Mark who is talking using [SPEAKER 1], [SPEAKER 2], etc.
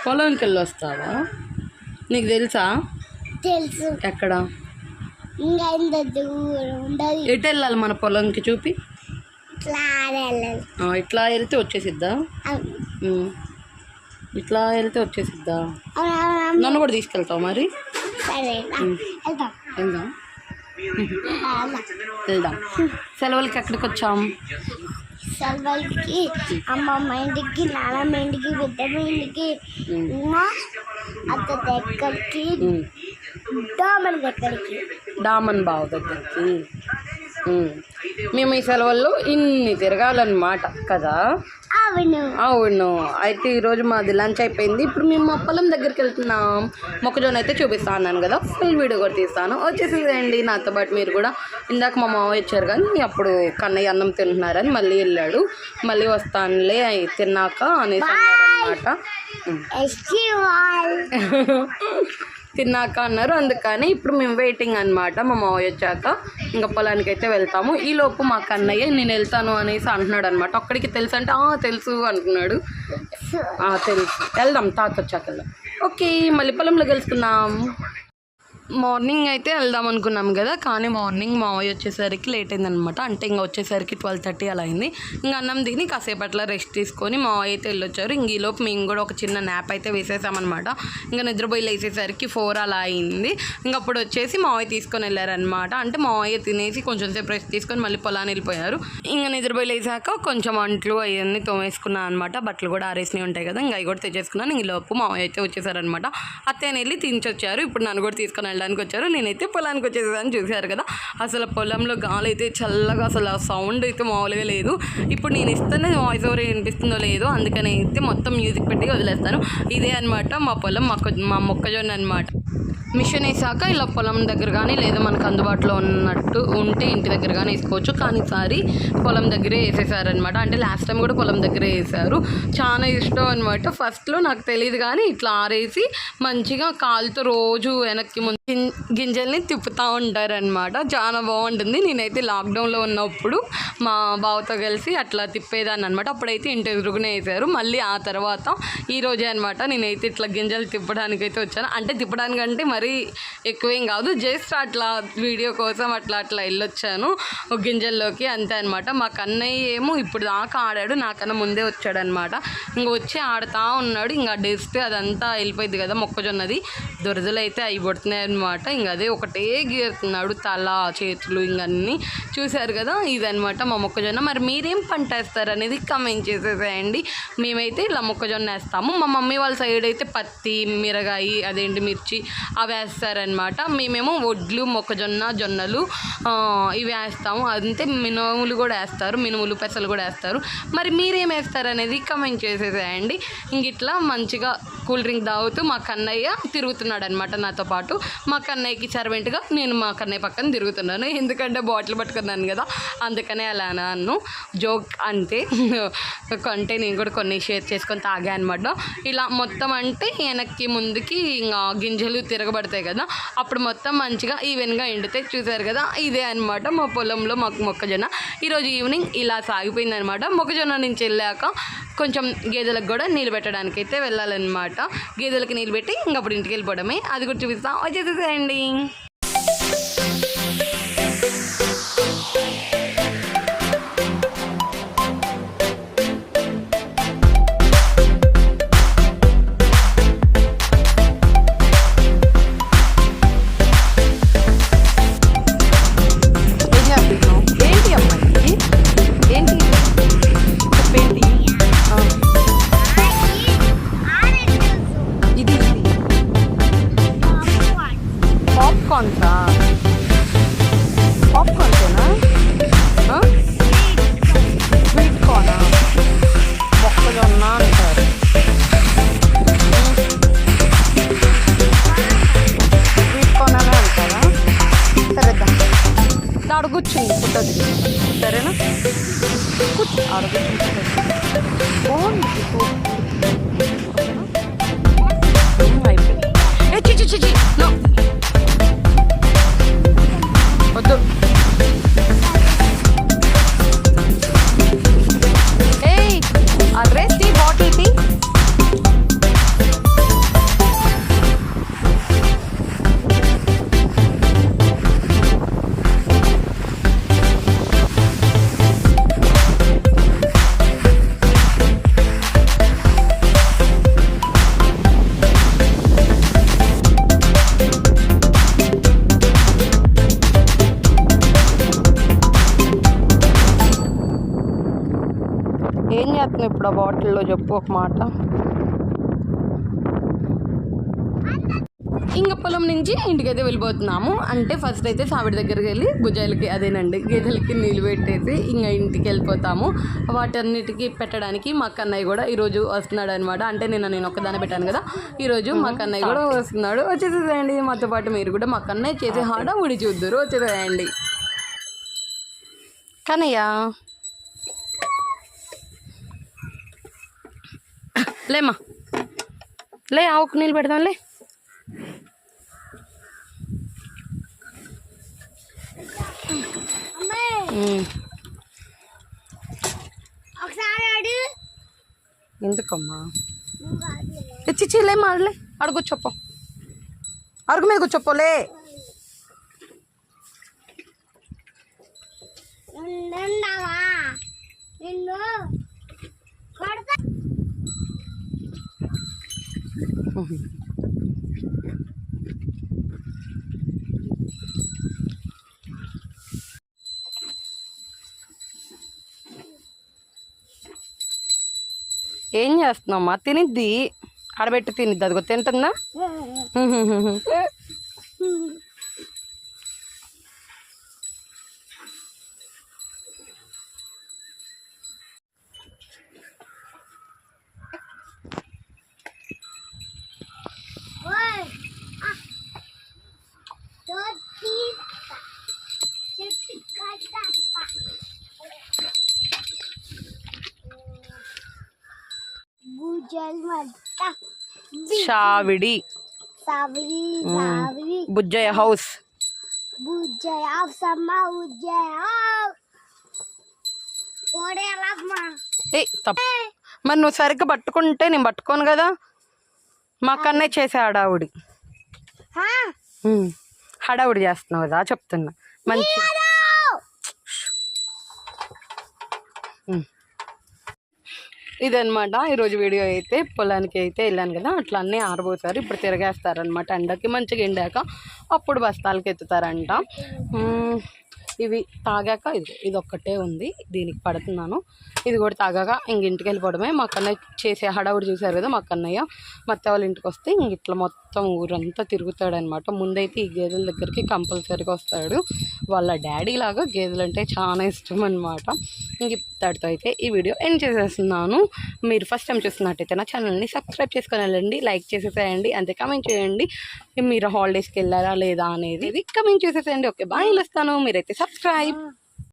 [SPEAKER 1] పొలంకి వెళ్ళి వస్తావా? నీకు తెలుసా?
[SPEAKER 2] తెలుసు.
[SPEAKER 1] ఎక్కడ?
[SPEAKER 2] ఇంకా ఇంత దూరం ఉండదు.
[SPEAKER 1] ఎటు వెళ్ళాలి మన పొలంకి చూపి?
[SPEAKER 2] ఇట్లా
[SPEAKER 1] వెళ్తే వచ్చేసిద్దా? ఇట్లా వెళ్తే వచ్చేసిద్దా? నన్ను కూడా తీసుకెళ్తావు మరి? వెళ్దాం. సెలవులకి ఎక్కడికి వచ్చాం?
[SPEAKER 2] సెలవులకి అమ్మమ్మ ఇంటికి, నాన్నమ్మ ఇంటికి, పెద్దమ్మ ఇంటికి, అత్త దగ్గరికి,
[SPEAKER 1] డామన్ బావ దగ్గరికి. మేము ఈ సెలవుల్లో ఇన్ని తిరగాలన్నమాట కదా. అవును. అయితే ఈరోజు మాది లంచ్ అయిపోయింది. ఇప్పుడు మేము మా పొలం దగ్గరికి వెళ్తున్నాం. మొక్కజొన్న అయితే చూపిస్తాను అన్నాను కదా, ఫుల్ వీడియో కూడా తీస్తాను. వచ్చేసిందండి నాతో పాటు మీరు కూడా. ఇందాక మా మామ వచ్చారు కానీ అప్పుడు కన్నయ్య అన్నం తింటున్నారని మళ్ళీ వెళ్ళాడు. మళ్ళీ వస్తానులే తిన్నాక అనేసి అన్నారనమాట. తిన్నాక అన్నారు. అందుకని ఇప్పుడు మేము వెయిటింగ్ అనమాట. మా మావయ్య వచ్చాక ఇంకా పొలానికి అయితే వెళ్తాము. ఈలోపు మా కన్నయ్య నేను వెళ్తాను అనేసి అంటున్నాడు అనమాట. ఒక్కడికి తెలుసు అంటే తెలుసు అంటున్నాడు. తెలుసు, వెళ్దాం, తాత వచ్చాక వెళ్దాం. ఓకే, మళ్ళీ పొలంలో కలుసుకుందాం. మార్నింగ్ అయితే వెళ్దాం అనుకున్నాం కదా, కానీ మార్నింగ్ మావయ్య వచ్చేసరికి లేట్ అయిందనమాట. అంటే ఇంకా వచ్చేసరికి 12:30 అలా అయింది. ఇంకా అన్నం తిని కాసేపట్ల రెస్ట్ తీసుకొని మావయ్య అయితే వెళ్ళొచ్చారు. ఇంక ఈలోపు మేము కూడా ఒక చిన్న న్యాప్ అయితే వేసేసామన్నమాట. ఇంకా నిద్రపోయి లేసేసరికి 4 అలా అయింది. ఇంక అప్పుడు వచ్చేసి మావయ్య తీసుకొని వెళ్ళారనమాట. అంటే మావయ్య తినేసి కొంచెం సేపు రెస్ట్ తీసుకొని మళ్ళీ పొలాన్ని వెళ్ళిపోయారు. ఇంకా నిద్రపోయి లేసాక కొంచెం అంట్లు అవన్నీ తోమేసుకున్నాను అనమాట. బట్టలు కూడా ఆరేసినవి ఉంటాయి కదా, ఇంకా అవి కూడా తెచ్చేసుకున్నాను. ఇంక లోపు మావయ్య అయితే వచ్చేసారనమాట. అత్తయ్యని వెళ్ళి తినిచొచ్చారు. ఇప్పుడు నన్ను కూడా తీసుకొని వెళ్ళడానికి వచ్చారు. నేనైతే పొలానికి వచ్చేసాను. చూశారు కదా, అసలు పొలంలో గాలి అయితే చల్లగా, అసలు ఆ సౌండ్ అయితే మామూలుగా లేదు. ఇప్పుడు నేను ఇస్తేనే వాయిస్ ఓవర్ వినిపిస్తుందో లేదో, అందుకని అయితే మొత్తం మ్యూజిక్ పెట్టి వదిలేస్తాను. ఇదే అనమాట మా పొలం, మా మొక్కజొన్న అనమాట. మిషన్ వేసాక ఇలా పొలం దగ్గర కానీ లేదా మనకు అందుబాటులో ఉన్నట్టు ఉంటే ఇంటి దగ్గర కానీ వేసుకోవచ్చు. కానీ ఈసారి పొలం దగ్గరే వేసేసారనమాట. అంటే లాస్ట్ టైం కూడా పొలం దగ్గరే వేసారు. చాలా ఇష్టం అనమాట. ఫస్ట్లో నాకు తెలియదు కానీ ఇట్లా ఆరేసి మంచిగా కాలుతో రోజు వెనక్కి ముందు గింజల్ని తిప్పుతూ ఉంటారనమాట. చాలా బాగుంటుంది. నేనైతే లాక్డౌన్లో ఉన్నప్పుడు మా బావతో కలిసి అట్లా తిప్పేదాన్ని అనమాట. అప్పుడైతే ఇంటి ఎదురుగునే వేసారు. మళ్ళీ ఆ తర్వాత ఈరోజే అనమాట నేనైతే ఇట్లా గింజలు తిప్పడానికైతే వచ్చాను. అంటే తిప్పడానికంటే మరీ ఎక్కువేం కాదు, జస్ట్ అట్లా వీడియో కోసం అట్లా వెళ్ళొచ్చాను గింజల్లోకి, అంతే అనమాట. మా కన్నయ్య ఏమో ఇప్పుడు దాకా ఆడాడు, నాకన్నా ముందే వచ్చాడనమాట. ఇంక వచ్చి ఆడుతూ ఉన్నాడు. ఇంకా డస్ట్ అదంతా వెళ్ళిపోయింది కదా మొక్కజొన్నది, దురదలు అయితే అయిపోతున్నాయి అనమాట. ఇంక అదే ఒకటే గీరుతున్నాడు, తల చేతులు ఇంకన్నీ. చూశారు కదా, ఇదనమాట మా మొక్కజొన్న. మరి మీరేం పంట వేస్తారు అనేది కమెంట్ చేసేసేయండి. మేమైతే ఇలా మొక్కజొన్న వేస్తాము. మా మమ్మీ వాళ్ళ సైడ్ అయితే పత్తి, మిరగాయ, అదేంటి మిర్చి అవి వేస్తారనమాట. మేమేమో వడ్లు, మొక్కజొన్న, జొన్నలు ఇవి వేస్తాము. అంతే, మినుములు కూడా వేస్తారు, మినుములు పెసలు కూడా వేస్తారు. మరి మీరేం వేస్తారు అనేది కమెంట్ చేసేసేయండి. ఇంక ఇట్లా మంచిగా కూల్ డ్రింక్ తాగుతూ మా కన్నయ్య తిరుగుతున్నాడు అనమాట నాతో పాటు. మా కన్నయ్యకి సర్వెంట్గా నేను మా కన్నయ్య పక్కన తిరుగుతున్నాను. ఎందుకంటే బాటిల్ పట్టుకున్నాను కదా, అందుకనే అలా అన్నాను, జోక్ అంతే. అంటే నేను కూడా కొన్ని షేర్ చేసుకొని తాగా అనమాట. ఇలా మొత్తం అంటే వెనక్కి ముందుకి ఇంకా గింజలు తిరగబడతాయి కదా, అప్పుడు మొత్తం మంచిగా ఈవెన్గా ఎండుతాయి. చూసారు కదా, ఇదే అనమాట మా పొలంలో మాకు మొక్కజొన్న. ఈరోజు ఈవినింగ్ ఇలా సాగిపోయింది అనమాట. మొక్కజొన్న నుంచి వెళ్ళాక కొంచెం గేదెలకు కూడా నీళ్ళు పెట్టడానికి అయితే వెళ్ళాలన్నమాట. గేదెలకి నీళ్ళు పెట్టి ఇంకప్పుడు ఇంటికి వెళ్ళిపోవడమే. అది కూడా చూపిస్తాం, వచ్చేసేయండి. పాప్కార్న్సేనా? స్వీట్ కార్నా? మొక్కజొన్న అంటారు. స్వీట్ కార్న్ అనే అంటారా? సరేదా, అడుగుచ్చింది పుట్టది. సరేనా, అడుగుచ్చింది బాగుంది. అయిపోయింది. చిచి నో వద్దు. ఏయ్, ఆ డ్రెస్ టీ, బాటిల్ టీ. ఇప్పుడు ఆ బాటిల్లో చెప్పు ఒక మాట. ఇంకా పొలం నుంచి ఇంటికైతే వెళ్ళిపోతున్నాము. అంటే ఫస్ట్ అయితే సావిడి దగ్గరికి వెళ్ళి భుజాలకి అదేనండి గేదెలకి నీళ్ళు పెట్టేసి ఇంకా ఇంటికి వెళ్ళిపోతాము. వాటన్నిటికీ పెట్టడానికి మా కన్నయ్య కూడా ఈరోజు వస్తున్నాడు అనమాట. అంటే నేను ఒక్కదాన్ని పెట్టాను కదా, ఈరోజు మా కన్నయ్య కూడా వస్తున్నాడు. వచ్చేసేయండి మాతో పాటు మీరు కూడా మా కన్నయ్య చేసే హడావుడి చూద్దరు. వచ్చేసేయండి కన్నయ్య. లేమ్మా లే, ఆవుకు నీళ్ళు పెడదాంలే. ఎందుకమ్మా చిచ్చిలే మాడలే, అడుగు కూర్చోపో, అడుగు మీద కూర్చోపోలే. ఏం చేస్తున్నామ్మా? తినిద్ది, ఆడబెట్టి తినిద్ది. అదిగో తింటుందా? సావిడి బుజ్జయ్య హౌస్. మరి నువ్వు సరిగ్గా పట్టుకుంటే నేను పట్టుకోను కదా. మా కన్నయ్య చేసే హడావుడి హడావుడి చేస్తున్నావు కదా చెప్తున్నా. మంచి ఇదనమాట ఈరోజు వీడియో. అయితే పొలానికి అయితే వెళ్ళాను కదా, అట్లా అన్నీ ఆరబోసారు. ఇప్పుడు తిరగేస్తారనమాట ఎండకి. మంచిగా ఎండాక అప్పుడు బస్తాలకి ఎత్తుతారంట. ఇవి తాగాక ఇది ఒక్కటే ఉంది, దీనికి పడుతున్నాను. ఇది కూడా తాగాక ఇంటికి వెళ్ళిపోవడమే. మా కన్నయ్య చేసే హడావుడి చూసారు కదా, మా కన్నయ్య మత్త వాళ్ళ ఇంటికి వస్తే ఇట్లా మొత్తం ఊరంతా తిరుగుతాడనమాట. ముందైతే ఈ గేదెల దగ్గరికి కంపల్సరీగా వస్తాడు. వాళ్ళ డాడీ లాగా గేదెలు అంటే చాలా ఇష్టం అనమాట. ఇంతటితో అయితే ఈ వీడియో ఎండ్ చేసేస్తున్నాను. మీరు ఫస్ట్ టైం చూస్తున్నట్టయితే నా ఛానల్ని సబ్స్క్రైబ్ చేసుకొని వెళ్ళండి, లైక్ చేసేసేయండి, అంతే కమెంట్ చేయండి మీరు హాలిడేస్కి వెళ్ళారా లేదా అనేది కమెంట్ చేసేసేయండి. ఓకే బాయ్, వస్తాను. మీరైతే సబ్స్క్రైబ్.